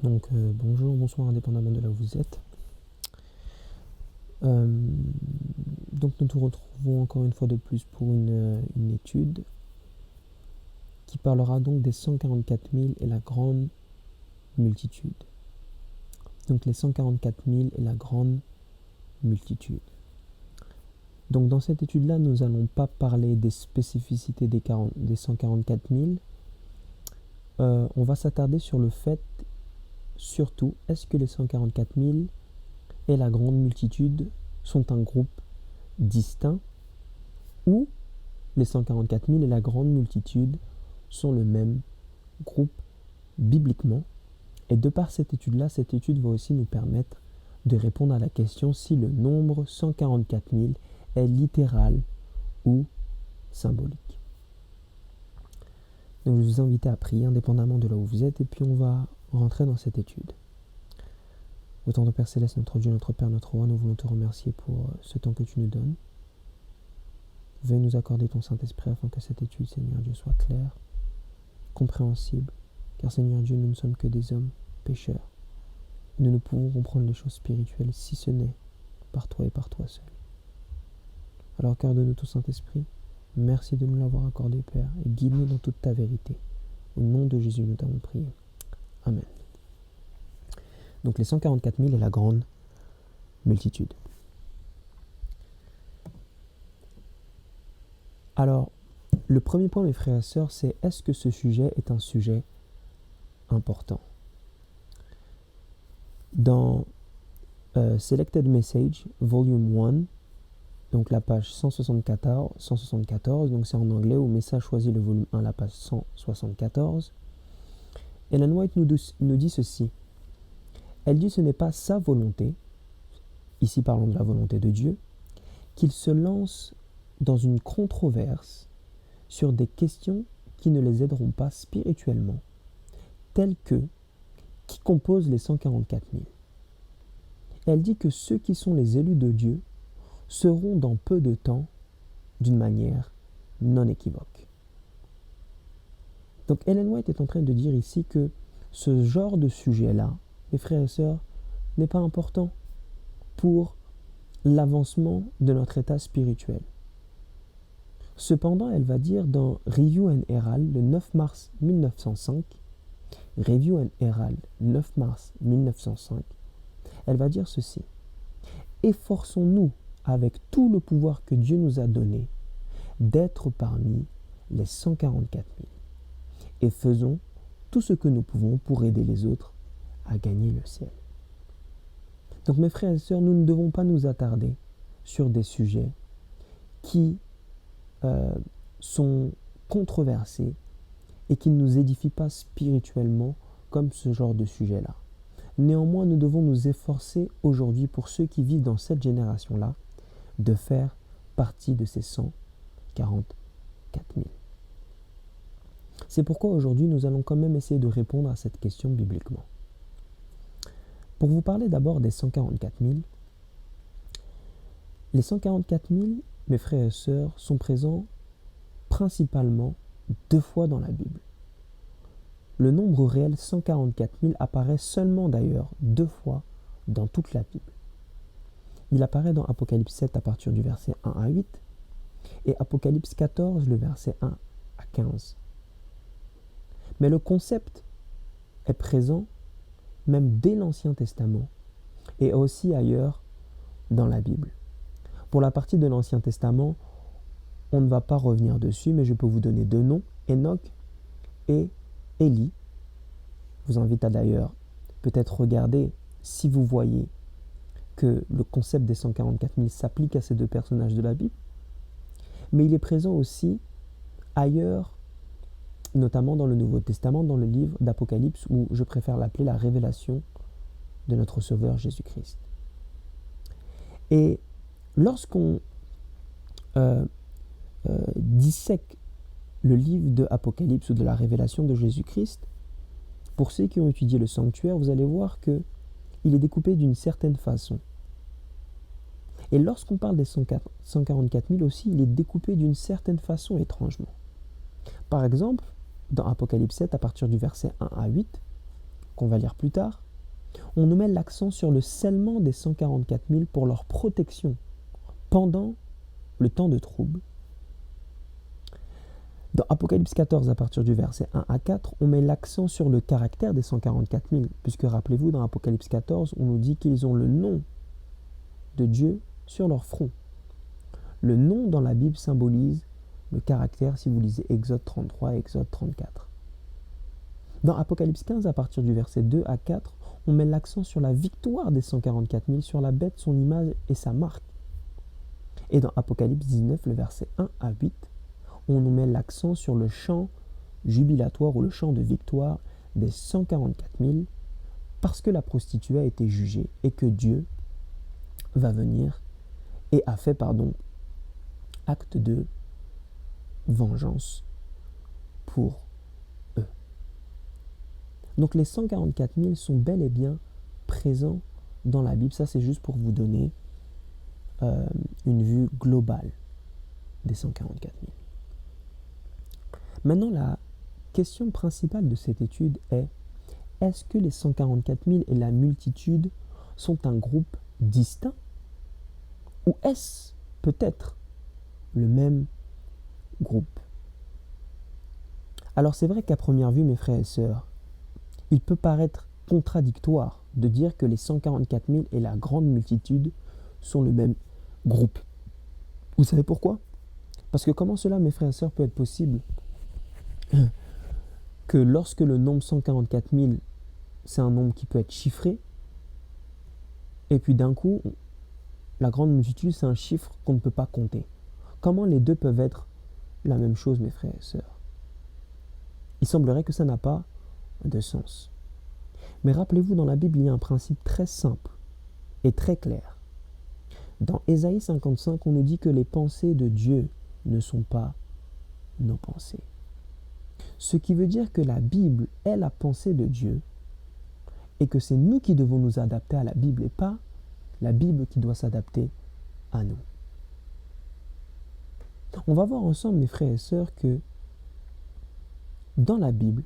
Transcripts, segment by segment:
Bonjour, bonsoir, indépendamment de là où vous êtes. Nous nous retrouvons encore une fois de plus pour une étude qui parlera donc des 144 000 et la grande multitude. Donc les 144 000 et la grande multitude. Donc dans cette étude-là, nous n'allons pas parler des spécificités des 144 000. On va s'attarder sur le fait, surtout, est-ce que les 144 000 et la grande multitude sont un groupe distinct ou les 144 000 et la grande multitude sont le même groupe bibliquement. Et de par cette étude-là, cette étude va aussi nous permettre de répondre à la question si le nombre 144 000 est littéral ou symbolique. Donc je vous invite à prier indépendamment de là où vous êtes et puis on va rentrer dans cette étude. Ô tendre Père Céleste, notre Dieu, notre Père, notre Roi, nous voulons te remercier pour ce temps que tu nous donnes. Veuille nous accorder ton Saint-Esprit afin que cette étude, Seigneur Dieu, soit claire, compréhensible, car Seigneur Dieu, nous ne sommes que des hommes pécheurs. Nous ne pouvons comprendre les choses spirituelles si ce n'est par toi et par toi seul. Alors accorde-nous ton Saint-Esprit, merci de nous l'avoir accordé, Père, et guide-nous dans toute ta vérité. Au nom de Jésus, nous t'avons prié. Amen. Donc les 144 000 et la grande multitude. Alors, le premier point, mes frères et sœurs, c'est est-ce que ce sujet est un sujet important? Dans Selected Message, Volume 1, donc la page 174, donc c'est en anglais, au message choisi le volume 1, la page 174, Ellen White nous dit ceci. Elle dit ce n'est pas sa volonté, ici parlons de la volonté de Dieu, qu'il se lance dans une controverse sur des questions qui ne les aideront pas spirituellement, telles que qui compose les 144 000. Elle dit que ceux qui sont les élus de Dieu seront dans peu de temps d'une manière non équivoque. Donc Ellen White est en train de dire ici que ce genre de sujet-là, mes frères et sœurs, n'est pas important pour l'avancement de notre état spirituel. Cependant, elle va dire dans Review and Herald, le 9 mars 1905, Review and Herald, 9 mars 1905, elle va dire ceci. Efforçons-nous avec tout le pouvoir que Dieu nous a donné d'être parmi les 144 000 et faisons tout ce que nous pouvons pour aider les autres à gagner le ciel. Donc mes frères et sœurs, nous ne devons pas nous attarder sur des sujets qui sont controversés et qui ne nous édifient pas spirituellement comme ce genre de sujet-là. Néanmoins, nous devons nous efforcer aujourd'hui pour ceux qui vivent dans cette génération-là de faire partie de ces 144 000. C'est pourquoi aujourd'hui, nous allons quand même essayer de répondre à cette question bibliquement. Pour vous parler d'abord des 144 000, les 144 000, mes frères et sœurs, sont présents principalement 2 fois dans la Bible. Le nombre réel 144 000 apparaît seulement d'ailleurs 2 fois dans toute la Bible. Il apparaît dans Apocalypse 7 à partir du verset 1 à 8 et Apocalypse 14, le verset 1 à 15. Mais le concept est présent même dès l'Ancien Testament et aussi ailleurs dans la Bible. Pour la partie de l'Ancien Testament, on ne va pas revenir dessus, mais je peux vous donner 2 noms, Enoch et Élie. Je vous invite à d'ailleurs peut-être regarder si vous voyez que le concept des 144 000 s'applique à ces 2 personnages de la Bible. Mais il est présent aussi ailleurs, notamment dans le Nouveau Testament, dans le livre d'Apocalypse, où je préfère l'appeler la révélation de notre Sauveur Jésus-Christ. Et lorsqu'on dissèque le livre de Apocalypse ou de la révélation de Jésus-Christ, pour ceux qui ont étudié le sanctuaire, vous allez voir qu'il est découpé d'une certaine façon. Et lorsqu'on parle des 144 000 aussi, il est découpé d'une certaine façon étrangement. Par exemple, dans Apocalypse 7, à partir du verset 1 à 8, qu'on va lire plus tard, on nous met l'accent sur le scellement des 144 000 pour leur protection pendant le temps de trouble. Dans Apocalypse 14, à partir du verset 1 à 4, on met l'accent sur le caractère des 144 000, puisque rappelez-vous, dans Apocalypse 14, on nous dit qu'ils ont le nom de Dieu sur leur front. Le nom dans la Bible symbolise le caractère, si vous lisez Exode 33 et Exode 34. Dans Apocalypse 15, à partir du verset 2 à 4, on met l'accent sur la victoire des 144 000, sur la bête, son image et sa marque. Et dans Apocalypse 19, le verset 1 à 8, on nous met l'accent sur le chant jubilatoire ou le chant de victoire des 144 000 parce que la prostituée a été jugée et que Dieu va venir et a fait, acte de vengeance pour eux. Donc les 144 000 sont bel et bien présents dans la Bible. Ça, c'est juste pour vous donner une vue globale des 144 000. Maintenant, la question principale de cette étude est: est-ce que les 144 000 et la multitude sont un groupe distinct? Ou est-ce peut-être le même groupe? Alors c'est vrai qu'à première vue, mes frères et sœurs, il peut paraître contradictoire de dire que les 144 000 et la grande multitude sont le même groupe. Vous savez pourquoi? Parce que comment cela, mes frères et sœurs, peut être possible que lorsque le nombre 144 000, c'est un nombre qui peut être chiffré, et puis d'un coup, la grande multitude, c'est un chiffre qu'on ne peut pas compter. Comment les deux peuvent être la même chose, mes frères et sœurs? Il semblerait que ça n'a pas de sens. Mais rappelez-vous, dans la Bible, il y a un principe très simple et très clair. Dans Ésaïe 55, on nous dit que les pensées de Dieu ne sont pas nos pensées. Ce qui veut dire que la Bible est la pensée de Dieu et que c'est nous qui devons nous adapter à la Bible et pas la Bible qui doit s'adapter à nous. On va voir ensemble, mes frères et sœurs, que dans la Bible,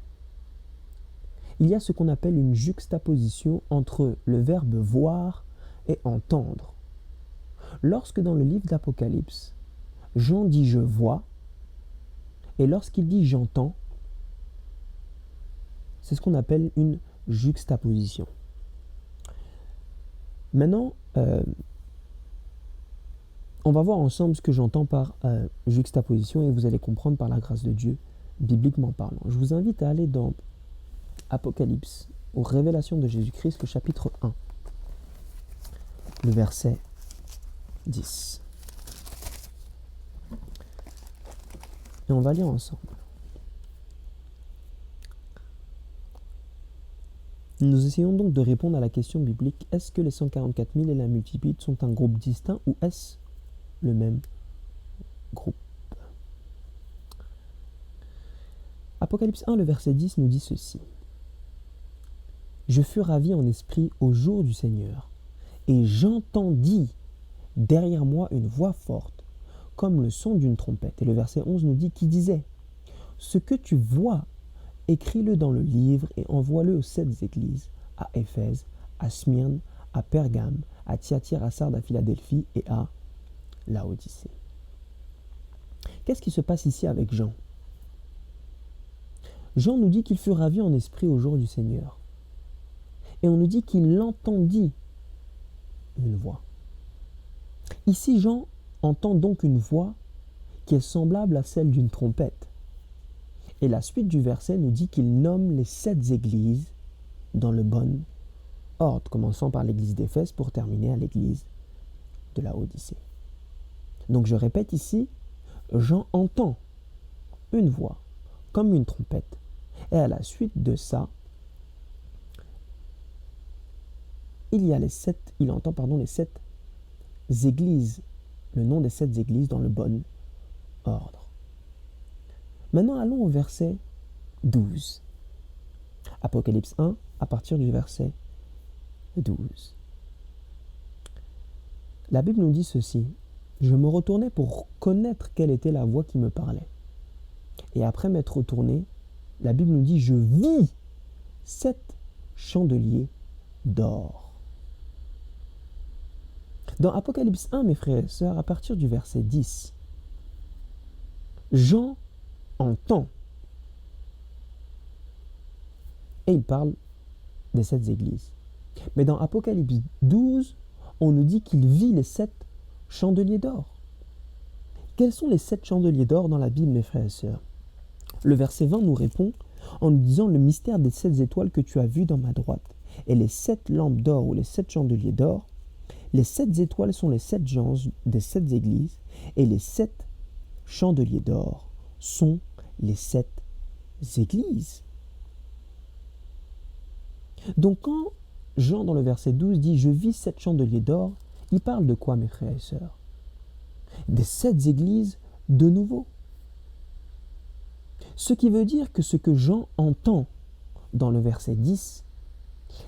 il y a ce qu'on appelle une juxtaposition entre le verbe voir et entendre. Lorsque dans le livre d'Apocalypse, Jean dit je vois, et lorsqu'il dit j'entends, c'est ce qu'on appelle une juxtaposition. Maintenant, on va voir ensemble ce que j'entends par juxtaposition et vous allez comprendre par la grâce de Dieu, bibliquement parlant. Je vous invite à aller dans Apocalypse, aux révélations de Jésus-Christ, le chapitre 1, le verset 10. Et on va lire ensemble. Nous essayons donc de répondre à la question biblique: est-ce que les 144 000 et la multitude sont un groupe distinct ou est-ce le même groupe? Apocalypse 1, le verset 10 nous dit ceci: Je fus ravi en esprit au jour du Seigneur, et j'entendis derrière moi une voix forte, comme le son d'une trompette. Et le verset 11 nous dit, qui disait: Ce que tu vois, écris-le dans le livre et envoie-le aux 7 églises, à Éphèse, à Smyrne, à Pergame, à Thyatire, à Sardes, à Philadelphie et à Laodicée. Qu'est-ce qui se passe ici avec Jean? Jean nous dit qu'il fut ravi en esprit au jour du Seigneur. Et on nous dit qu'il entendit une voix. Ici, Jean entend donc une voix qui est semblable à celle d'une trompette. Et la suite du verset nous dit qu'il nomme les 7 églises dans le bon ordre, commençant par l'église d'Éphèse pour terminer à l'église de Laodicée. Donc je répète ici, Jean entend une voix comme une trompette. Et à la suite de ça, il entend les 7 églises, le nom des 7 églises dans le bon ordre. Maintenant, allons au verset 12. Apocalypse 1, à partir du verset 12. La Bible nous dit ceci: Je me retournai pour connaître quelle était la voix qui me parlait. Et après m'être retourné, la Bible nous dit: Je vis 7 chandeliers d'or. Dans Apocalypse 1, mes frères et sœurs, à partir du verset 10, Jean entend et il parle des 7 églises. Mais dans Apocalypse 12, on nous dit qu'il vit les 7 chandeliers d'or. Quels sont les 7 chandeliers d'or dans la Bible, mes frères et sœurs? Le verset 20 nous répond en nous disant: le mystère des 7 étoiles que tu as vues dans ma droite et les 7 lampes d'or ou les 7 chandeliers d'or. Les 7 étoiles sont les 7 anges des 7 églises et les 7 chandeliers d'or sont les 7 églises. Donc quand Jean dans le verset 12 dit « Je vis 7 chandeliers d'or », il parle de quoi, mes frères et sœurs? Des 7 églises de nouveau. Ce qui veut dire que ce que Jean entend dans le verset 10,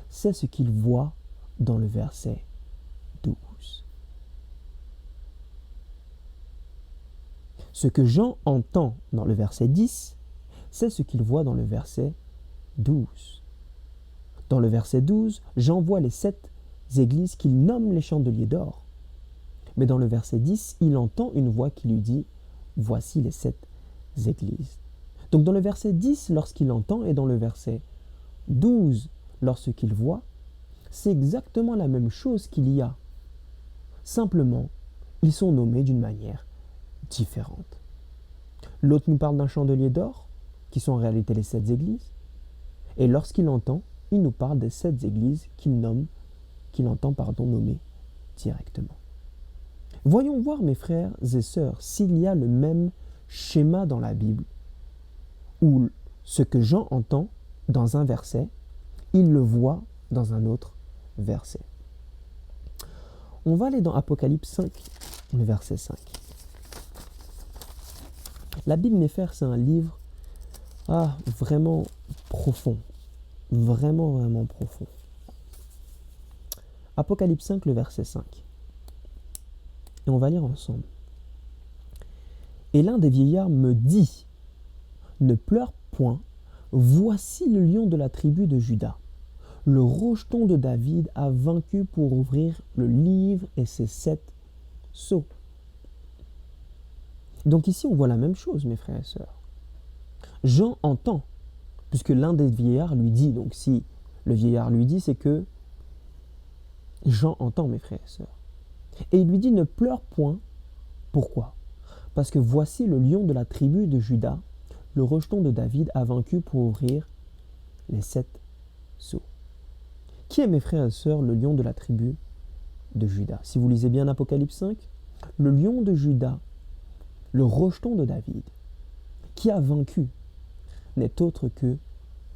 c'est ce qu'il voit dans le verset 12. Ce que Jean entend dans le verset 10, c'est ce qu'il voit dans le verset 12. Dans le verset 12, Jean voit les 7 églises qu'il nomme les chandeliers d'or. Mais dans le verset 10, il entend une voix qui lui dit « Voici les 7 églises ». Donc dans le verset 10, lorsqu'il entend, et dans le verset 12, lorsqu'il voit, c'est exactement la même chose qu'il y a. Simplement, ils sont nommés d'une manière différente. L'autre nous parle d'un chandelier d'or, qui sont en réalité les 7 églises. Et lorsqu'il entend, il nous parle des 7 églises qu'il entend nommer directement. Voyons voir, mes frères et sœurs, s'il y a le même schéma dans la Bible, où ce que Jean entend dans un verset, il le voit dans un autre verset. On va aller dans Apocalypse 5, le verset 5. La Bible, mes frères, c'est un livre vraiment profond. Vraiment, vraiment profond. Apocalypse 5, le verset 5. Et on va lire ensemble. Et l'un des vieillards me dit: ne pleure point, voici le lion de la tribu de Juda. Le rejeton de David a vaincu pour ouvrir le livre et ses 7 sceaux. Donc ici, on voit la même chose, mes frères et sœurs. Jean entend, puisque l'un des vieillards lui dit, donc si le vieillard lui dit, c'est que Jean entend, mes frères et sœurs. Et il lui dit: ne pleure point. Pourquoi? Parce que voici le lion de la tribu de Juda, le rejeton de David a vaincu pour ouvrir les 7 sceaux. Qui est, mes frères et sœurs, le lion de la tribu de Juda? Si vous lisez bien Apocalypse 5, le lion de Juda, le rejeton de David, qui a vaincu, n'est autre que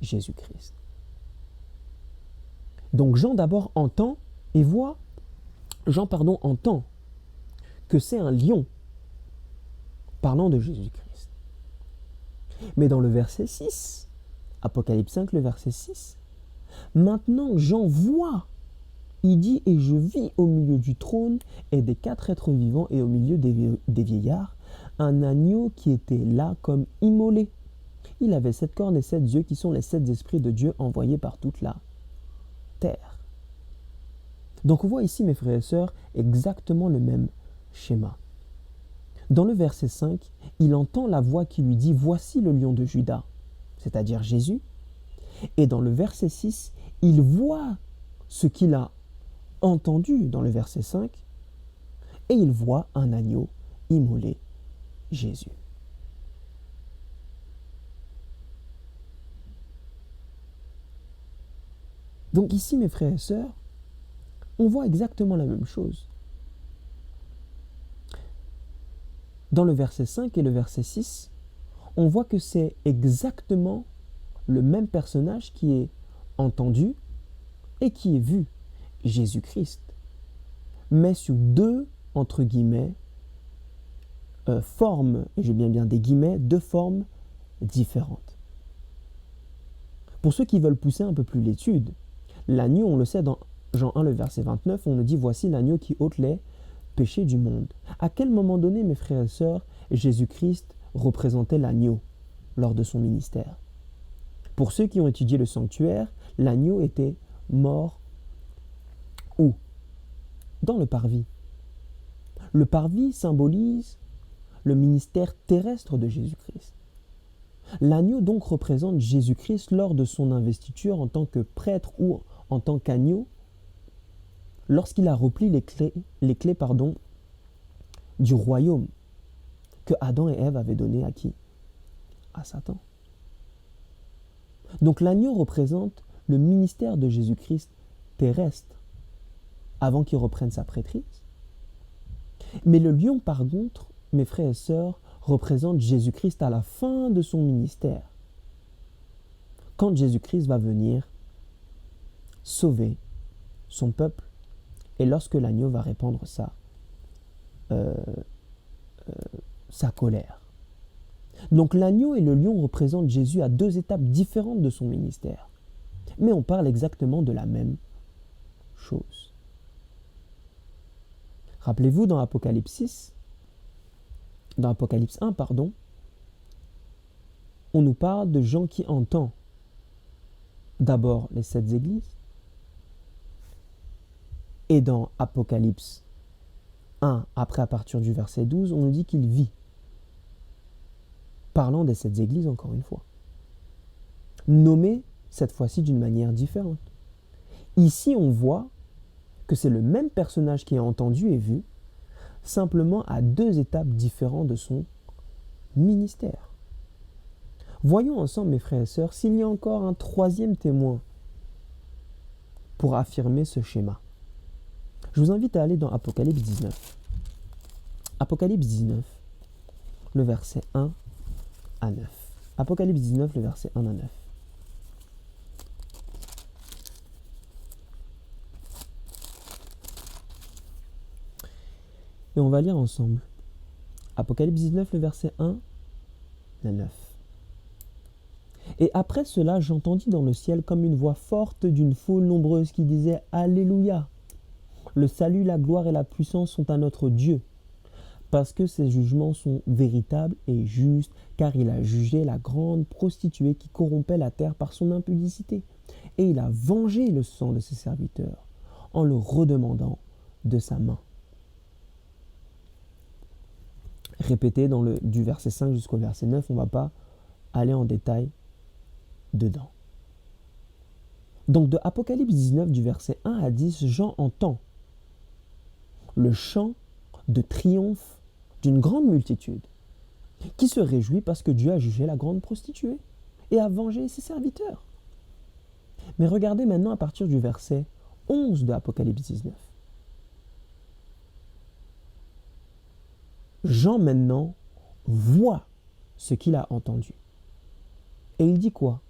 Jésus-Christ. Donc Jean d'abord entend et voit, entend que c'est un lion parlant de Jésus-Christ. Mais dans le verset 6, Apocalypse 5, le verset 6, maintenant Jean voit, il dit: et je vis au milieu du trône et des 4 êtres vivants et au milieu des vieillards, un agneau qui était là comme immolé. Il avait 7 cornes et 7 yeux qui sont les 7 esprits de Dieu envoyés par toute la terre. Donc on voit ici, mes frères et sœurs, exactement le même schéma. Dans le verset 5, il entend la voix qui lui dit: voici le lion de Juda, c'est-à-dire Jésus. Et dans le verset 6, il voit ce qu'il a entendu dans le verset 5, et il voit un agneau immolé, Jésus. Donc ici, mes frères et sœurs, on voit exactement la même chose. Dans le verset 5 et le verset 6, on voit que c'est exactement le même personnage qui est entendu et qui est vu, Jésus-Christ, mais sous 2, entre guillemets, formes, et j'ai bien des guillemets, 2 formes différentes. Pour ceux qui veulent pousser un peu plus l'étude, l'agneau, on le sait dans Jean 1, le verset 29, on nous dit: voici l'agneau qui ôte les péchés du monde. À quel moment donné, mes frères et sœurs, Jésus-Christ représentait l'agneau lors de son ministère? Pour ceux qui ont étudié le sanctuaire, L'agneau était mort où? Dans le parvis. Le parvis symbolise le ministère terrestre de Jésus-Christ. L'agneau donc représente Jésus-Christ lors de son investiture en tant que prêtre ou en tant qu'agneau, lorsqu'il a repris les clés du royaume que Adam et Ève avaient donné à qui? À Satan. Donc l'agneau représente le ministère de Jésus-Christ terrestre avant qu'il reprenne sa prêtrise. Mais le lion, par contre, mes frères et sœurs, représente Jésus-Christ à la fin de son ministère. Quand Jésus-Christ va venir sauver son peuple et lorsque l'agneau va répandre sa colère. Donc l'agneau et le lion représentent Jésus à deux étapes différentes de son ministère. Mais on parle exactement de la même chose. Rappelez-vous dans Apocalypse 1, on nous parle de Jean qui entend d'abord les 7 églises. Et dans Apocalypse 1, après à partir du verset 12, on nous dit qu'il vit. Parlant des 7 églises encore une fois. Nommées cette fois-ci d'une manière différente. Ici, on voit que c'est le même personnage qui est entendu et vu, simplement à 2 étapes différentes de son ministère. Voyons ensemble, mes frères et sœurs, s'il y a encore un 3e témoin pour affirmer ce schéma. Je vous invite à aller dans Apocalypse 19. Apocalypse 19, le verset 1 à 9. Apocalypse 19, le verset 1 à 9. Et on va lire ensemble. Apocalypse 19, le verset 1 à 9. Et après cela, j'entendis dans le ciel comme une voix forte d'une foule nombreuse qui disait « Alléluia ! Le salut, la gloire et la puissance sont à notre Dieu, parce que ses jugements sont véritables et justes, car il a jugé la grande prostituée qui corrompait la terre par son impudicité, et il a vengé le sang de ses serviteurs en le redemandant de sa main. » Répété du verset 5 jusqu'au verset 9, on ne va pas aller en détail dedans. Donc de Apocalypse 19 du verset 1 à 10, Jean entend le chant de triomphe d'une grande multitude qui se réjouit parce que Dieu a jugé la grande prostituée et a vengé ses serviteurs. Mais regardez maintenant à partir du verset 11 de Apocalypse 19. Jean maintenant voit ce qu'il a entendu. Et il dit quoi?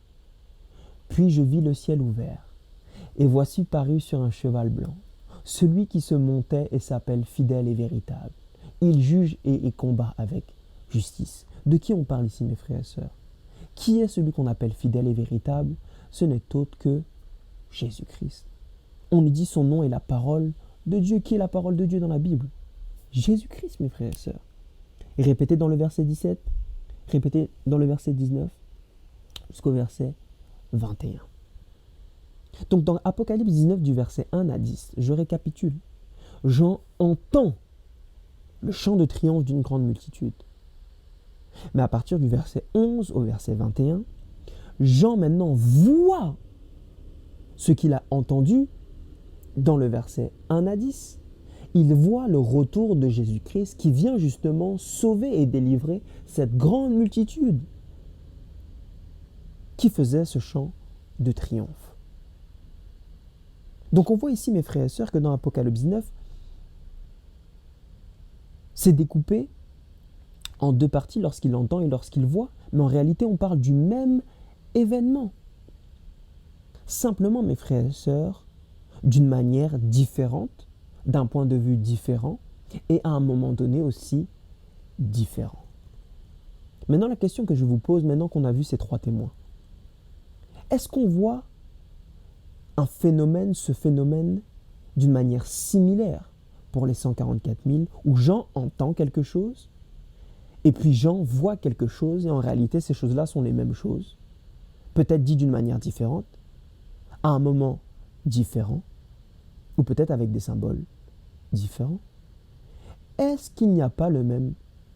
Puis je vis le ciel ouvert, et voici paru sur un cheval blanc, celui qui se montait et s'appelle fidèle et véritable. Il juge et combat avec justice. De qui on parle ici, mes frères et sœurs? Qui est celui qu'on appelle fidèle et véritable? Ce n'est autre que Jésus-Christ. On nous dit son nom est la parole de Dieu. Qui est la parole de Dieu dans la Bible? Jésus-Christ, mes frères et sœurs. Et répétez dans le verset 17, répétez dans le verset 19, jusqu'au verset 21. Donc dans Apocalypse 19 du verset 1 à 10, je récapitule. Jean entend le chant de triomphe d'une grande multitude. Mais à partir du verset 11 au verset 21, Jean maintenant voit ce qu'il a entendu dans le verset 1 à 10. Il voit le retour de Jésus-Christ qui vient justement sauver et délivrer cette grande multitude qui faisait ce chant de triomphe. Donc on voit ici, mes frères et sœurs, que dans Apocalypse 9, c'est découpé en 2 parties lorsqu'il entend et lorsqu'il voit, mais en réalité on parle du même événement. Simplement, mes frères et sœurs, d'une manière différente, d'un point de vue différent, et à un moment donné aussi différent. Maintenant, la question que je vous pose, maintenant qu'on a vu ces 3 témoins, est-ce qu'on voit ce phénomène d'une manière similaire pour les 144 000, où Jean entend quelque chose, et puis Jean voit quelque chose, et en réalité, ces choses-là sont les mêmes choses, peut-être dit d'une manière différente, à un moment différent, ou peut-être avec des symboles différents, est-ce qu'il n'y a pas le même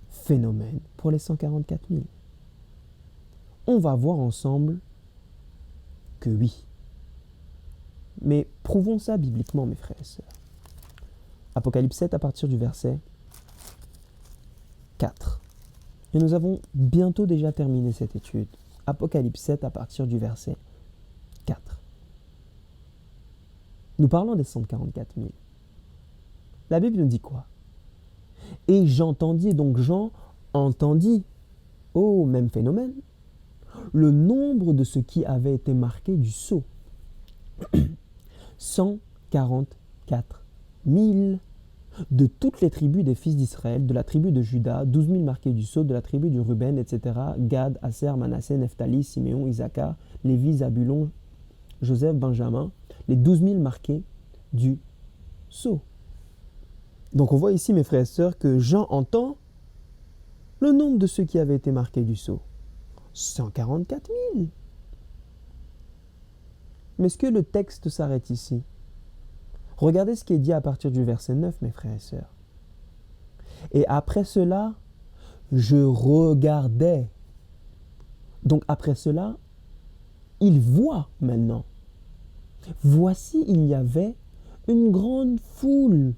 phénomène pour les 144 000? On va voir ensemble que oui. Mais prouvons ça bibliquement, mes frères et sœurs. Apocalypse 7 à partir du verset 4. Et nous avons bientôt déjà terminé cette étude. Apocalypse 7 à partir du verset 4. Nous parlons des 144 000. La Bible nous dit quoi? Et j'entendis, donc Jean entendit, oh, même phénomène, le nombre de ce qui avait été marqué du sceau. 144 000 de toutes les tribus des fils d'Israël, de la tribu de Juda, 12 000 marqués du sceau, de la tribu du Ruben, etc., Gad, Aser, Manassé, Nephtali, Siméon, Issachar, Lévi, Zabulon, Joseph, Benjamin, les 12 000 marqués du sceau. Donc on voit ici, mes frères et sœurs, que Jean entend le nombre de ceux qui avaient été marqués du sceau. 144 000. Mais est-ce que le texte s'arrête ici? Regardez ce qui est dit à partir du verset 9, mes frères et sœurs. Et après cela, je regardais. Donc après cela, il voit maintenant. Voici, il y avait une grande foule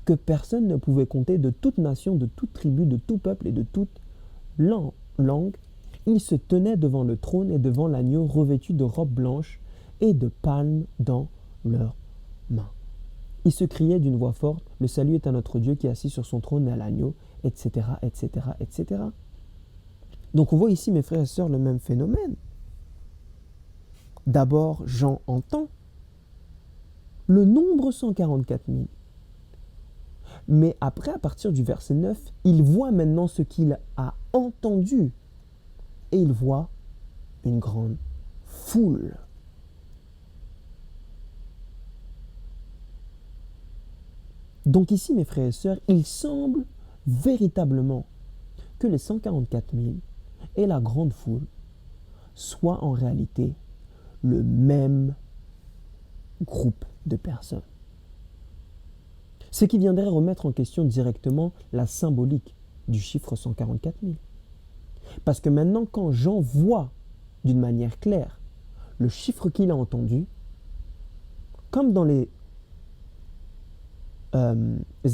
que personne ne pouvait compter, de toute nation, de toute tribu, de tout peuple et de toute langue. Ils se tenaient devant le trône et devant l'agneau, revêtus de robes blanches et de palmes dans leurs mains. Ils se criaient d'une voix forte, le salut est à notre Dieu qui est assis sur son trône et à l'agneau, etc., etc., etc. Donc on voit ici, mes frères et sœurs, le même phénomène. D'abord, Jean entend le nombre 144 000. Mais après, à partir du verset 9, il voit maintenant ce qu'il a entendu. Et il voit une grande foule. Donc ici, mes frères et sœurs, il semble véritablement que les 144 000 et la grande foule soient en réalité le même groupe de personnes. Ce qui viendrait remettre en question directement la symbolique du chiffre 144 000. Parce que maintenant, quand Jean voit d'une manière claire le chiffre qu'il a entendu, comme dans les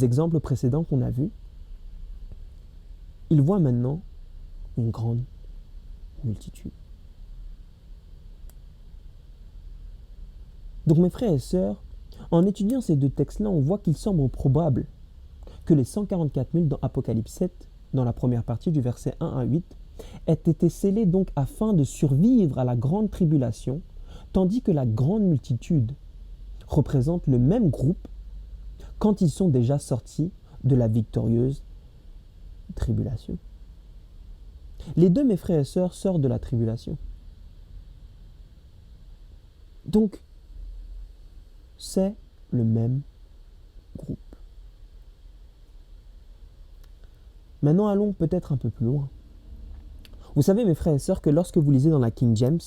exemples précédents qu'on a vus, il voit maintenant une grande multitude. Donc mes frères et sœurs, en étudiant ces deux textes-là, on voit qu'il semble probable que les 144 000 dans Apocalypse 7, dans la première partie du verset 1 à 8, aient été scellés donc afin de survivre à la grande tribulation, tandis que la grande multitude représente le même groupe quand ils sont déjà sortis de la victorieuse tribulation. Les deux, mes frères et sœurs, sortent de la tribulation. Donc, c'est le même groupe. Maintenant, allons peut-être un peu plus loin. Vous savez, mes frères et sœurs, que lorsque vous lisez dans la King James,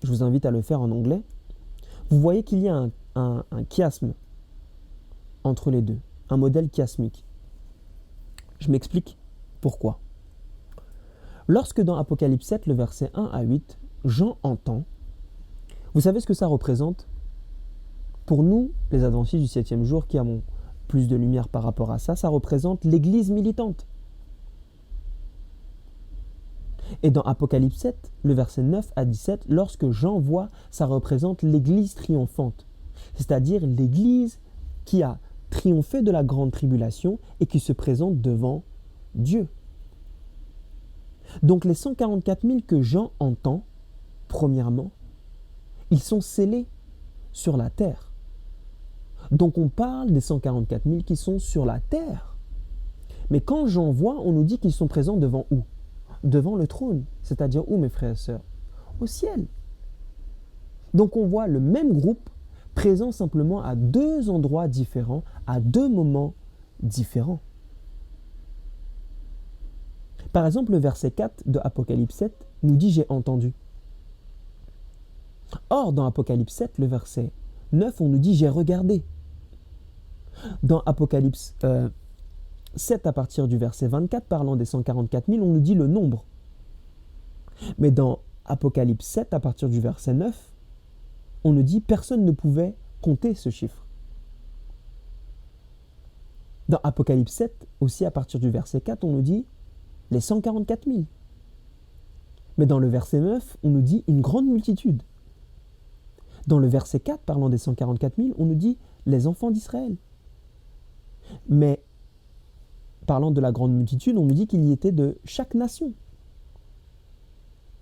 je vous invite à le faire en anglais, vous voyez qu'il y a un chiasme entre les deux, un modèle chiasmique. Je m'explique pourquoi. Lorsque dans Apocalypse 7, le verset 1 à 8, Jean entend, vous savez ce que ça représente? Pour nous, les adventistes du 7e jour, qui avons plus de lumière par rapport à ça, ça représente l'Église militante. Et dans Apocalypse 7, le verset 9 à 17, lorsque Jean voit, ça représente l'Église triomphante, c'est-à-dire l'Église qui a triomphé de la grande tribulation et qui se présente devant Dieu. Donc les 144 000 que Jean entend, premièrement, ils sont scellés sur la terre. Donc on parle des 144 000 qui sont sur la terre. Mais quand Jean voit, on nous dit qu'ils sont présents devant où? Devant le trône. C'est-à-dire où, mes frères et sœurs? Au ciel. Donc on voit le même groupe présent simplement à deux endroits différents, à deux moments différents. Par exemple, le verset 4 de Apocalypse 7 nous dit « J'ai entendu ». Or, dans Apocalypse 7, le verset 9, on nous dit « J'ai regardé ». Dans Apocalypse 7, à partir du verset 24, parlant des 144 000, on nous dit le nombre. Mais dans Apocalypse 7, à partir du verset 9, on nous dit « Personne ne pouvait compter ce chiffre ». Dans Apocalypse 7, aussi à partir du verset 4, on nous dit « Les 144 000 ». Mais dans le verset 9, on nous dit « Une grande multitude ». Dans le verset 4, parlant des 144 000, on nous dit « Les enfants d'Israël ». Mais, parlant de la grande multitude, on nous dit qu'il y était de chaque nation.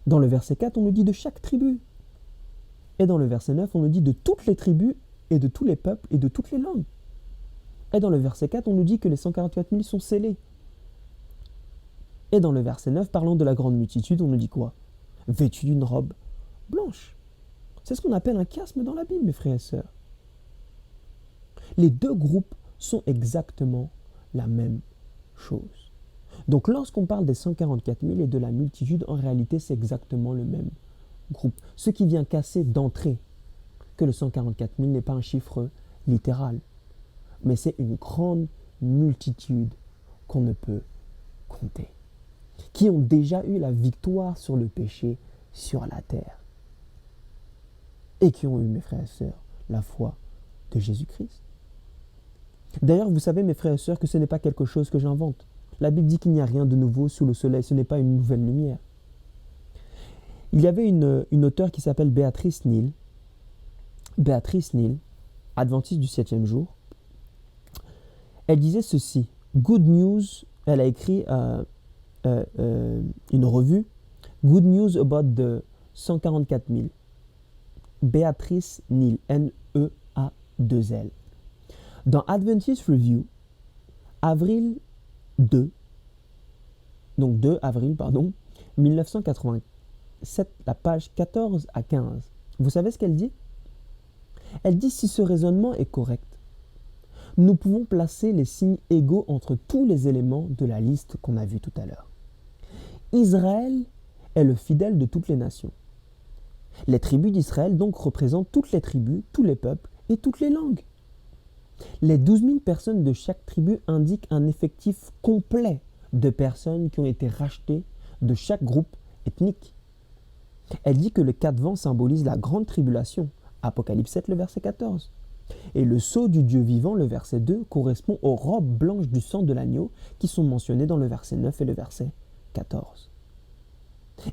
Dans le verset 4, on nous dit de chaque tribu. Et dans le verset 9, on nous dit de toutes les tribus et de tous les peuples et de toutes les langues. Et dans le verset 4, on nous dit que les 144 000 sont scellés. Et dans le verset 9, parlant de la grande multitude, on nous dit quoi? Vêtus d'une robe blanche. C'est ce qu'on appelle un chiasme dans la Bible, mes frères et sœurs. Les deux groupes sont exactement la même chose. Donc lorsqu'on parle des 144 000 et de la multitude, en réalité c'est exactement le même groupe. Ce qui vient casser d'entrée que le 144 000 n'est pas un chiffre littéral, mais c'est une grande multitude qu'on ne peut compter, qui ont déjà eu la victoire sur le péché sur la terre et qui ont eu, mes frères et sœurs, la foi de Jésus-Christ. D'ailleurs, vous savez, mes frères et sœurs, que ce n'est pas quelque chose que j'invente. La Bible dit qu'il n'y a rien de nouveau sous le soleil, ce n'est pas une nouvelle lumière. Il y avait une auteure qui s'appelle Béatrice Neal. Béatrice Neal, adventiste du 7e jour. Elle disait ceci, Good News, elle a écrit une revue, Good News about the 144 000. Béatrice Neal, N-E-A-2-L. Dans Adventist Review, avril 2, donc 2 avril, 1987, la page 14 à 15. Vous savez ce qu'elle dit? Elle dit, si ce raisonnement est correct, nous pouvons placer les signes égaux entre tous les éléments de la liste qu'on a vue tout à l'heure. Israël est le fidèle de toutes les nations. Les tribus d'Israël donc représentent toutes les tribus, tous les peuples et toutes les langues. Les 12 000 personnes de chaque tribu indiquent un effectif complet de personnes qui ont été rachetées de chaque groupe ethnique. Elle dit que le 4 vents symbolise la grande tribulation, Apocalypse 7, le verset 14. Et le sceau du Dieu vivant, le verset 2, correspond aux robes blanches du sang de l'agneau qui sont mentionnées dans le verset 9 et le verset 14.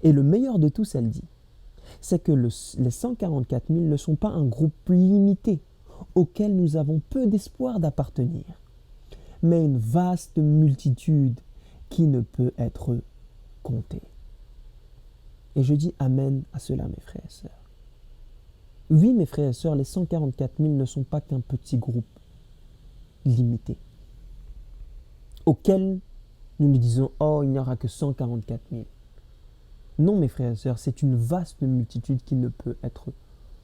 Et le meilleur de tous, elle dit, c'est que les 144 000 ne sont pas un groupe limité auquel nous avons peu d'espoir d'appartenir, mais une vaste multitude qui ne peut être comptée. Et je dis Amen à cela, mes frères et sœurs. Oui, mes frères et sœurs, les 144 000 ne sont pas qu'un petit groupe limité, auquel nous nous disons, oh, il n'y aura que 144 000. Non, mes frères et sœurs, c'est une vaste multitude qui ne peut être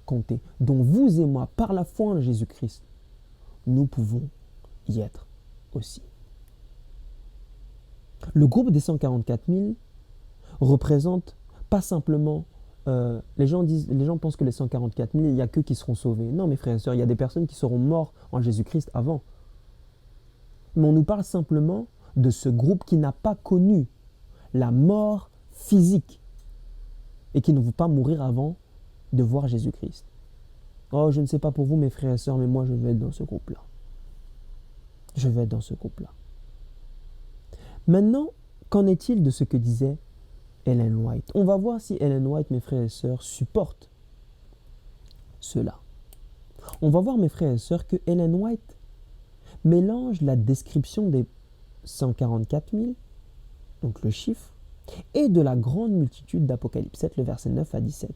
comptée, dont vous et moi, par la foi en Jésus-Christ, nous pouvons y être aussi. Le groupe des 144 000 représente pas simplement, les gens pensent que les 144 000, il n'y a qu'eux qui seront sauvés. Non, mes frères et sœurs, il y a des personnes qui seront mortes en Jésus-Christ avant. Mais on nous parle simplement de ce groupe qui n'a pas connu la mort physique et qui ne veut pas mourir avant de voir Jésus-Christ. Oh, je ne sais pas pour vous, mes frères et sœurs, mais moi, je vais être dans ce groupe-là. Je vais être dans ce groupe-là. Maintenant, qu'en est-il de ce que disait Ellen White? On va voir si Ellen White, mes frères et sœurs, supporte cela. On va voir, mes frères et sœurs, que Ellen White mélange la description des 144 000, donc le chiffre, et de la grande multitude d'Apocalypse 7, le verset 9 à 17.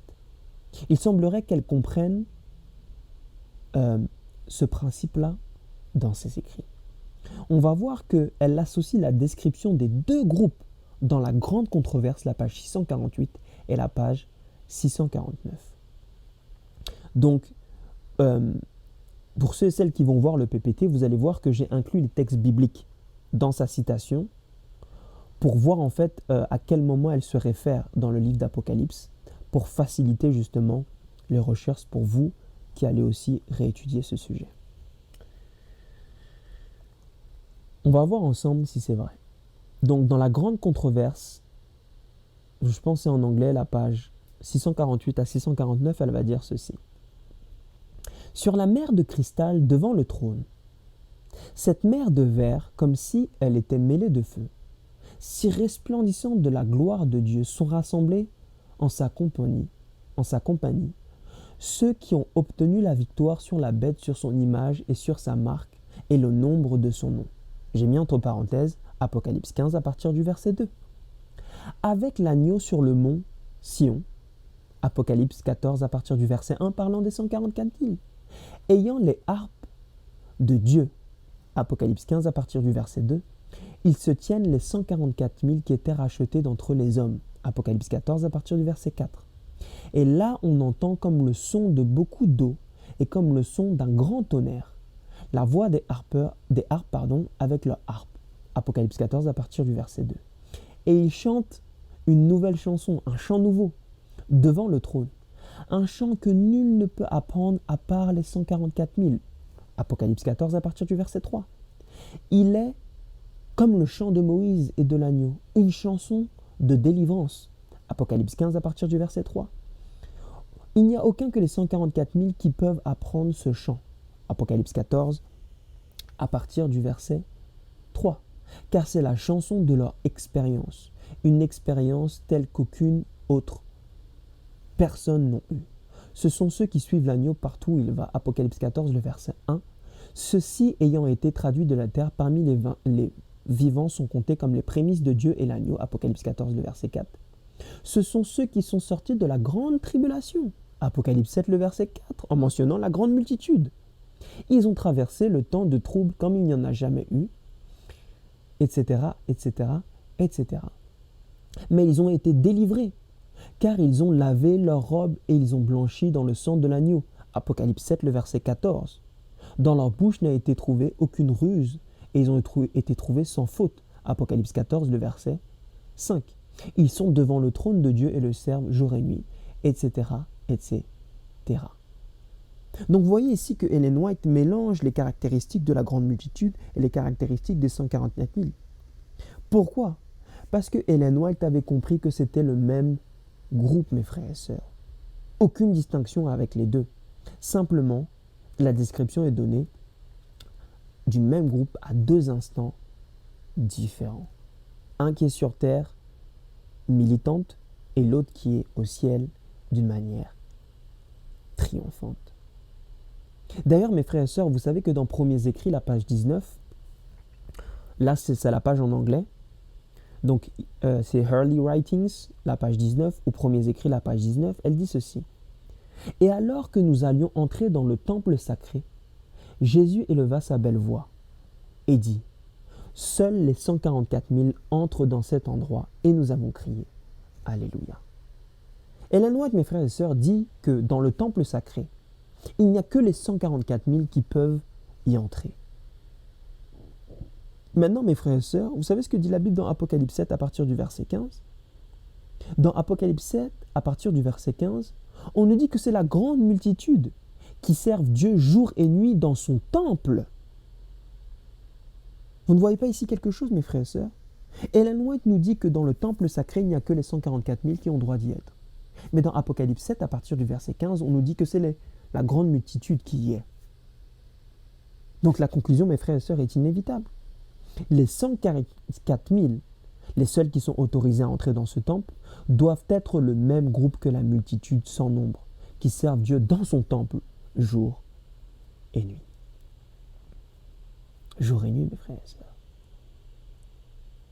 Il semblerait qu'elle comprenne ce principe-là dans ses écrits. On va voir qu'elle associe la description des deux groupes dans la grande controverse, la page 648 et la page 649. Donc, pour ceux et celles qui vont voir le PPT, vous allez voir que j'ai inclus les textes bibliques dans sa citation pour voir en fait à quel moment elle se réfère dans le livre d'Apocalypse pour faciliter justement les recherches pour vous qui allez aussi réétudier ce sujet. On va voir ensemble si c'est vrai. Donc, dans la grande controverse, je pense que c'est en anglais, la page 648 à 649, elle va dire ceci. Sur la mer de cristal devant le trône, cette mer de verre, comme si elle était mêlée de feu, si resplendissante de la gloire de Dieu, sont rassemblés en sa compagnie, ceux qui ont obtenu la victoire sur la bête, sur son image et sur sa marque, et le nombre de son nom. J'ai mis entre parenthèses Apocalypse 15 à partir du verset 2. Avec l'agneau sur le mont Sion, Apocalypse 14 à partir du verset 1 parlant des 144 000. Ayant les harpes de Dieu, Apocalypse 15 à partir du verset 2, ils se tiennent les 144 000 qui étaient rachetés d'entre les hommes, Apocalypse 14 à partir du verset 4. Et là on entend comme le son de beaucoup d'eau et comme le son d'un grand tonnerre, la voix des harpes avec leur harpe, Apocalypse 14 à partir du verset 2. Et ils chantent une nouvelle chanson, un chant nouveau, devant le trône. Un chant que nul ne peut apprendre à part les 144 000. Apocalypse 14 à partir du verset 3. Il est comme le chant de Moïse et de l'agneau, une chanson de délivrance. Apocalypse 15 à partir du verset 3. Il n'y a aucun que les 144 000 qui peuvent apprendre ce chant. Apocalypse 14 à partir du verset 3. Car c'est la chanson de leur expérience, une expérience telle qu'aucune autre personne n'a eue. Ce sont ceux qui suivent l'agneau partout où il va. Apocalypse 14, le verset 1. Ceux-ci ayant été traduits de la terre parmi les vivants sont comptés comme les prémices de Dieu et l'agneau. Apocalypse 14, le verset 4. Ce sont ceux qui sont sortis de la grande tribulation. Apocalypse 7, le verset 4, en mentionnant la grande multitude. Ils ont traversé le temps de trouble comme il n'y en a jamais eu, etc., etc., etc. Mais ils ont été délivrés, car ils ont lavé leurs robes et ils ont blanchi dans le sang de l'agneau. Apocalypse 7, le verset 14. Dans leur bouche n'a été trouvée aucune ruse, et ils ont été trouvés sans faute. Apocalypse 14, le verset 5. Ils sont devant le trône de Dieu et le servent jour et nuit, etc., etc. Donc vous voyez ici que Ellen White mélange les caractéristiques de la grande multitude et les caractéristiques des 149 000. Pourquoi? Parce que Ellen White avait compris que c'était le même groupe, mes frères et sœurs. Aucune distinction avec les deux. Simplement, la description est donnée du même groupe à deux instants différents. Un qui est sur terre, militante, et l'autre qui est au ciel d'une manière triomphante. D'ailleurs, mes frères et sœurs, vous savez que dans Premiers Écrits, la page 19, là c'est la page en anglais, donc c'est Early Writings, la page 19, ou Premiers Écrits, la page 19, elle dit ceci. Et alors que nous allions entrer dans le temple sacré, Jésus éleva sa belle voix et dit, seuls les 144 000 entrent dans cet endroit, et nous avons crié, Alléluia. Ellen White, mes frères et sœurs, dit que dans le temple sacré, il n'y a que les 144 000 qui peuvent y entrer. Maintenant, mes frères et sœurs, vous savez ce que dit la Bible dans Apocalypse 7 à partir du verset 15? Dans Apocalypse 7, à partir du verset 15, on nous dit que c'est la grande multitude qui servent Dieu jour et nuit dans son temple. Vous ne voyez pas ici quelque chose, mes frères et sœurs? Ellen White nous dit que dans le temple sacré, il n'y a que les 144 000 qui ont droit d'y être. Mais dans Apocalypse 7, à partir du verset 15, on nous dit que c'est la grande multitude qui y est. Donc la conclusion, mes frères et sœurs, est inévitable. Les 144 000, les seuls qui sont autorisés à entrer dans ce temple, doivent être le même groupe que la multitude sans nombre, qui servent Dieu dans son temple, jour et nuit. Jour et nuit, mes frères et sœurs.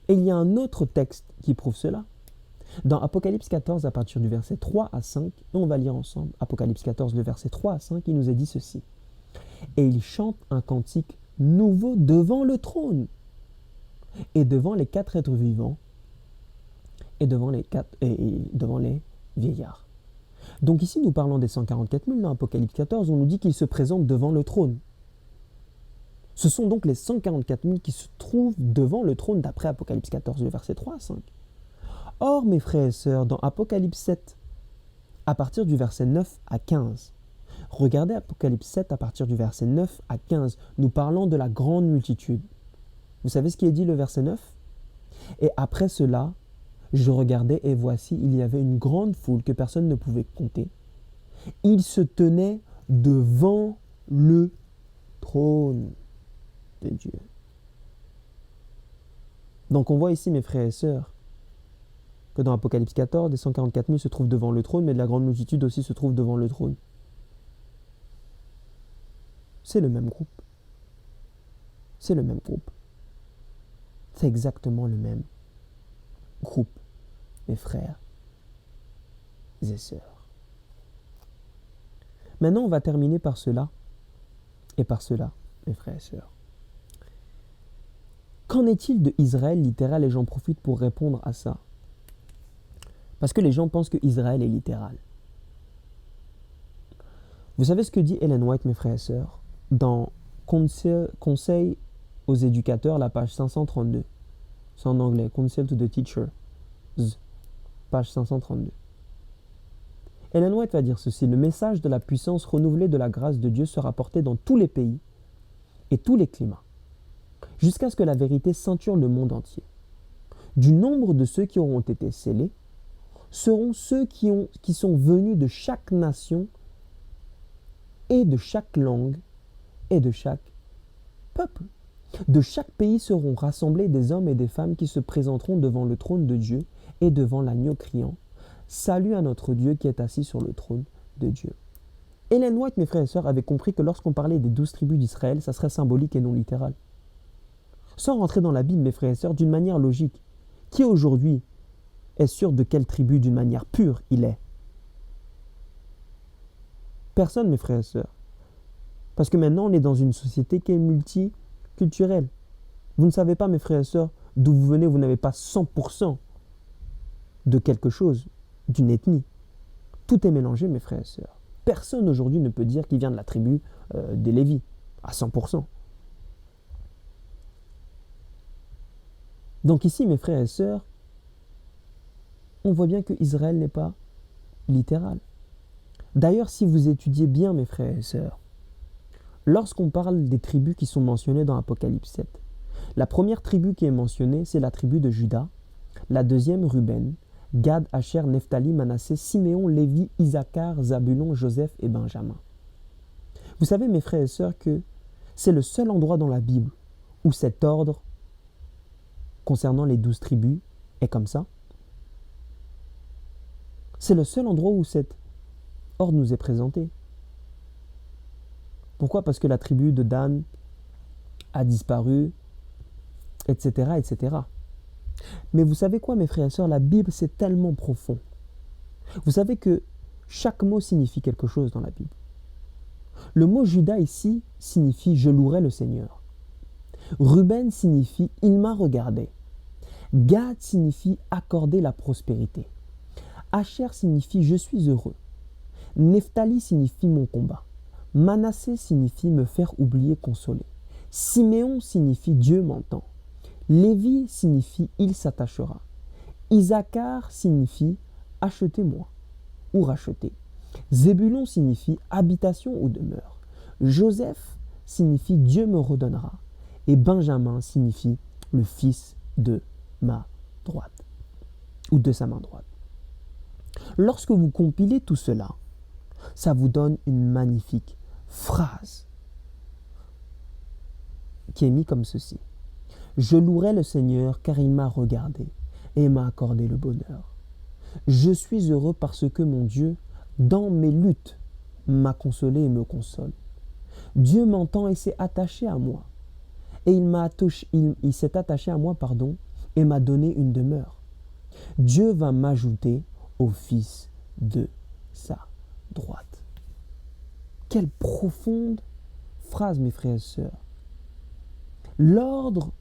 Et il y a un autre texte qui prouve cela. Dans Apocalypse 14, à partir du verset 3 à 5, et on va lire ensemble, Apocalypse 14, le verset 3 à 5, il nous est dit ceci. Et il chante un cantique nouveau devant le trône, et devant les 4 êtres vivants, et devant les vieillards. Donc ici, nous parlons des 144 000 dans Apocalypse 14, on nous dit qu'ils se présentent devant le trône. Ce sont donc les 144 000 qui se trouvent devant le trône d'après Apocalypse 14, le verset 3 à 5. Or, mes frères et sœurs, dans Apocalypse 7, à partir du verset 9 à 15. Regardez Apocalypse 7 à partir du verset 9 à 15, nous parlons de la grande multitude. Vous savez ce qui est dit le verset 9? Et après cela, je regardais et voici, il y avait une grande foule que personne ne pouvait compter. Ils se tenaient devant le trône de Dieu. Donc on voit ici, mes frères et sœurs, que dans Apocalypse 14, les 144 000 se trouvent devant le trône, mais la grande multitude aussi se trouve devant le trône. C'est le même groupe. C'est le même groupe. C'est exactement le même groupe, mes frères et sœurs. Maintenant, on va terminer par cela et par cela, mes frères et sœurs. Qu'en est-il de Israël littéral? Et j'en profite pour répondre à ça. Parce que les gens pensent que Israël est littéral. Vous savez ce que dit Ellen White, mes frères et sœurs, dans Conseil aux éducateurs, la page 532. C'est en anglais, Counsel to the Teachers, page 532. Ellen White va dire ceci: le message de la puissance renouvelée de la grâce de Dieu sera porté dans tous les pays et tous les climats, jusqu'à ce que la vérité ceinture le monde entier. Du nombre de ceux qui auront été scellés seront ceux qui sont venus de chaque nation et de chaque langue et de chaque peuple. De chaque pays seront rassemblés des hommes et des femmes qui se présenteront devant le trône de Dieu et devant l'agneau criant: salut à notre Dieu qui est assis sur le trône de Dieu. Ellen White, mes frères et sœurs, avait compris que lorsqu'on parlait des 12 tribus d'Israël, ça serait symbolique et non littéral. Sans rentrer dans la Bible, mes frères et sœurs, d'une manière logique, qui aujourd'hui est sûr de quelle tribu d'une manière pure il est? Personne, mes frères et sœurs. Parce que maintenant, on est dans une société qui est multiculturelle. Vous ne savez pas, mes frères et sœurs, d'où vous venez, vous n'avez pas 100% de quelque chose, d'une ethnie. Tout est mélangé, mes frères et sœurs. Personne aujourd'hui ne peut dire qu'il vient de la tribu des Lévis, à 100%. Donc ici, mes frères et sœurs, on voit bien que Israël n'est pas littéral. D'ailleurs, si vous étudiez bien, mes frères et sœurs, lorsqu'on parle des tribus qui sont mentionnées dans Apocalypse 7, la première tribu qui est mentionnée, c'est la tribu de Juda, la deuxième Ruben, Gad, Asher, Nephtali, Manassé, Siméon, Lévi, Issachar, Zabulon, Joseph et Benjamin. Vous savez, mes frères et sœurs, que c'est le seul endroit dans la Bible où cet ordre concernant les 12 tribus est comme ça. C'est le seul endroit où cet ordre nous est présenté. Pourquoi? Parce que la tribu de Dan a disparu, etc., etc. Mais vous savez quoi, mes frères et sœurs, la Bible, c'est tellement profond. Vous savez que chaque mot signifie quelque chose dans la Bible. Le mot Juda ici signifie « je louerai le Seigneur ». Ruben signifie « il m'a regardé ». Gad signifie « accorder la prospérité ». Asher signifie « je suis heureux ». Nephtali signifie « mon combat ». Manassé signifie « me faire oublier, consoler ». Siméon signifie « Dieu m'entend ». Lévi signifie « il s'attachera ». Issachar signifie « achetez-moi » ou « racheter ». Zébulon signifie « habitation ou demeure ». Joseph signifie « Dieu me redonnera ». Et Benjamin signifie « le fils de ma droite » ou de sa main droite. Lorsque vous compilez tout cela, ça vous donne une magnifique phrase qui est mise comme ceci: je louerai le Seigneur car il m'a regardé et m'a accordé le bonheur. Je suis heureux parce que mon Dieu, dans mes luttes, m'a consolé et me console. Dieu m'entend et s'est attaché à moi. Et il s'est attaché à moi, et m'a donné une demeure. Dieu va m'ajouter au fils de sa droite. Quelle profonde phrase, mes frères et sœurs. L'ordre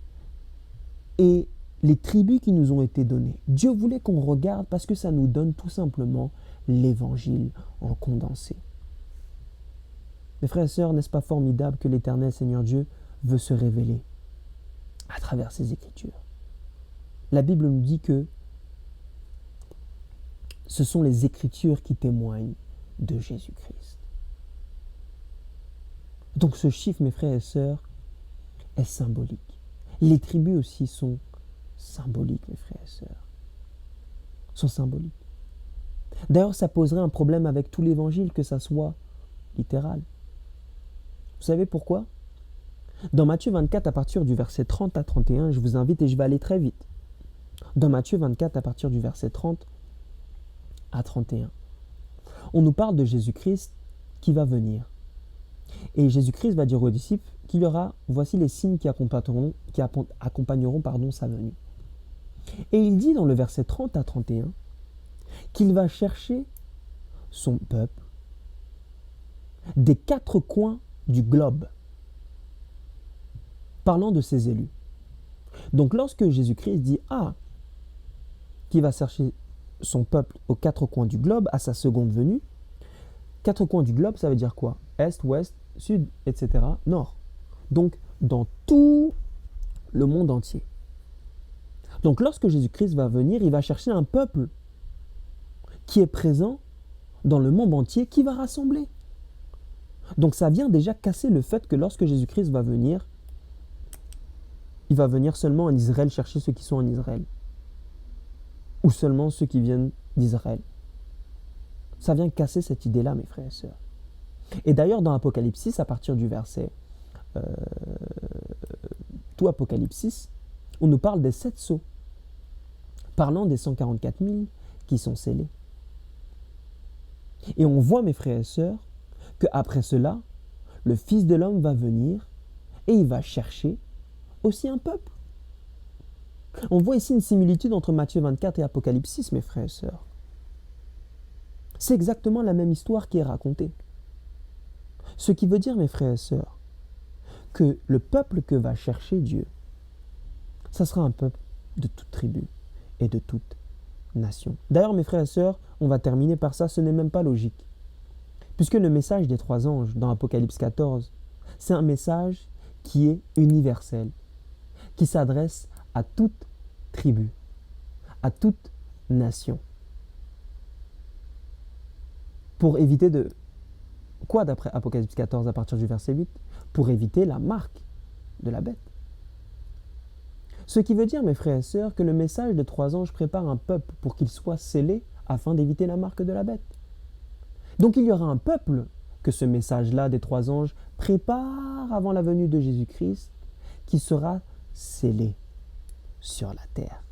et les tribus qui nous ont été données. Dieu voulait qu'on regarde parce que ça nous donne tout simplement l'évangile en condensé. Mes frères et sœurs, n'est-ce pas formidable que l'Éternel Seigneur Dieu veut se révéler à travers ses Écritures? La Bible nous dit que ce sont les Écritures qui témoignent de Jésus-Christ. Donc ce chiffre, mes frères et sœurs, est symbolique. Les tribus aussi sont symboliques, mes frères et sœurs. Sont symboliques. D'ailleurs, ça poserait un problème avec tout l'évangile, que ça soit littéral. Vous savez pourquoi? Dans Matthieu 24, à partir du verset 30 à 31, je vous invite et je vais aller très vite. Dans Matthieu 24, à partir du verset 30 à 31, on nous parle de Jésus-Christ qui va venir. Et Jésus-Christ va dire aux disciples qu'il y aura, voici les signes qui accompagneront sa venue. Et il dit dans le verset 30 à 31 qu'il va chercher son peuple des quatre coins du globe, parlant de ses élus. Donc lorsque Jésus-Christ dit qu'il va chercher son peuple aux quatre coins du globe à sa seconde venue, quatre coins du globe, ça veut dire quoi? Est, ouest, sud, etc. Nord. Donc dans tout le monde entier. Donc lorsque Jésus-Christ va venir, il va chercher un peuple qui est présent dans le monde entier, qui va rassembler. Donc ça vient déjà casser le fait que lorsque Jésus-Christ va venir, il va venir seulement en Israël chercher ceux qui sont en Israël. Ou seulement ceux qui viennent d'Israël. Ça vient casser cette idée-là, mes frères et sœurs. Et d'ailleurs, dans Apocalypse 6, à partir du verset tout Apocalypse 6, on nous parle des 7 sceaux, parlant des 144 000 qui sont scellés. Et on voit, mes frères et sœurs, qu'après cela, le Fils de l'homme va venir et il va chercher aussi un peuple. On voit ici une similitude entre Matthieu 24 et Apocalypse 6, mes frères et sœurs. C'est exactement la même histoire qui est racontée. Ce qui veut dire, mes frères et sœurs, que le peuple que va chercher Dieu, ça sera un peuple de toute tribu et de toute nation. D'ailleurs, mes frères et sœurs, on va terminer par ça, ce n'est même pas logique. Puisque le message des 3 anges dans Apocalypse 14, c'est un message qui est universel, qui s'adresse à toute tribu, à toute nation. Pour éviter de... Quoi d'après Apocalypse 14 à partir du verset 8? Pour éviter la marque de la bête. Ce qui veut dire, mes frères et sœurs, que le message de 3 anges prépare un peuple pour qu'il soit scellé afin d'éviter la marque de la bête. Donc il y aura un peuple que ce message-là des 3 anges prépare avant la venue de Jésus-Christ qui sera scellé sur la terre.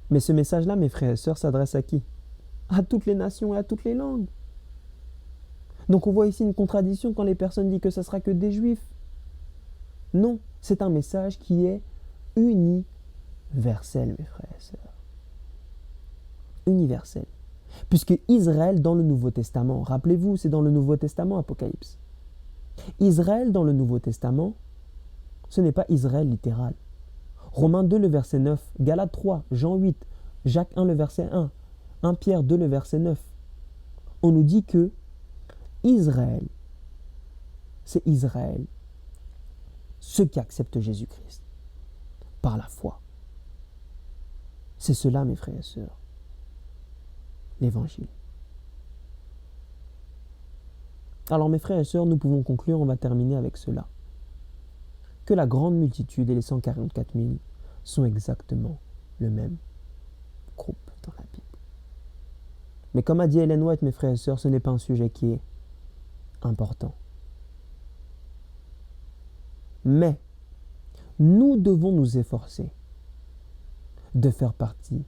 Mais ce message-là, mes frères et sœurs, s'adresse à qui? À toutes les nations et à toutes les langues. Donc on voit ici une contradiction quand les personnes disent que ce ne sera que des juifs. Non, c'est un message qui est universel, mes frères et sœurs. Universel. Puisque Israël dans le Nouveau Testament, rappelez-vous, c'est dans le Nouveau Testament, Apocalypse. Israël dans le Nouveau Testament, ce n'est pas Israël littéral. Romains 2, le verset 9, Galates 3, Jean 8, Jacques 1, le verset 1 Pierre 2, le verset 9. On nous dit que Israël, c'est Israël, ceux qui acceptent Jésus-Christ par la foi. C'est cela, mes frères et sœurs, l'Évangile. Alors, mes frères et sœurs, nous pouvons conclure, on va terminer avec cela. Que la grande multitude et les 144 000 sont exactement le même groupe dans la Bible. Mais comme a dit Ellen White, mes frères et sœurs, ce n'est pas un sujet qui est important. Mais nous devons nous efforcer de faire partie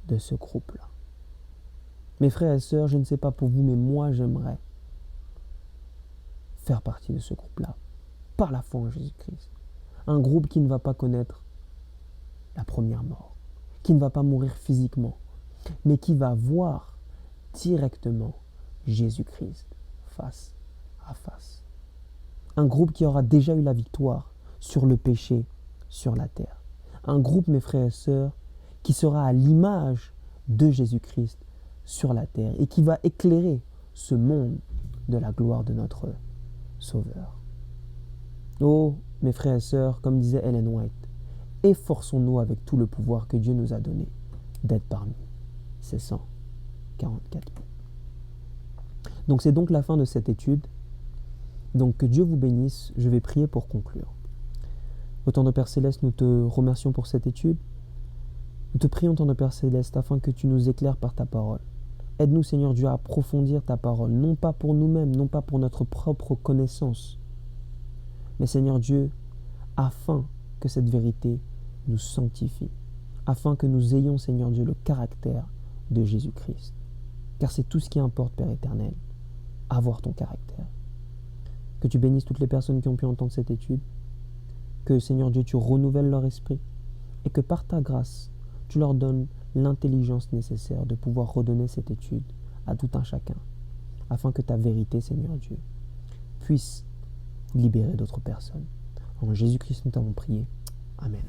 de ce groupe-là. Mes frères et sœurs, je ne sais pas pour vous, mais moi j'aimerais faire partie de ce groupe-là, par la foi en Jésus-Christ. Un groupe qui ne va pas connaître la première mort, qui ne va pas mourir physiquement, mais qui va voir directement Jésus-Christ face à face. Un groupe qui aura déjà eu la victoire sur le péché, sur la terre. Un groupe, mes frères et sœurs, qui sera à l'image de Jésus-Christ sur la terre et qui va éclairer ce monde de la gloire de notre Sauveur. Oh, mes frères et sœurs, comme disait Ellen White, efforçons-nous avec tout le pouvoir que Dieu nous a donné d'être parmi c'est 144 000. Donc c'est donc la fin de cette étude. Donc que Dieu vous bénisse. Je vais prier pour conclure. Ô tendre Père Céleste, nous te remercions pour cette étude. Nous te prions, tendre Père Céleste, afin que tu nous éclaires par ta parole. Aide-nous, Seigneur Dieu, à approfondir ta parole, non pas pour nous-mêmes, non pas pour notre propre connaissance, mais Seigneur Dieu, afin que cette vérité nous sanctifie, afin que nous ayons, Seigneur Dieu, le caractère de Jésus-Christ. Car c'est tout ce qui importe, Père éternel, avoir ton caractère. Que tu bénisses toutes les personnes qui ont pu entendre cette étude, que, Seigneur Dieu, tu renouvelles leur esprit, et que par ta grâce, tu leur donnes l'intelligence nécessaire de pouvoir redonner cette étude à tout un chacun, afin que ta vérité, Seigneur Dieu, puisse libérer d'autres personnes. En Jésus-Christ, nous t'avons prié. Amen.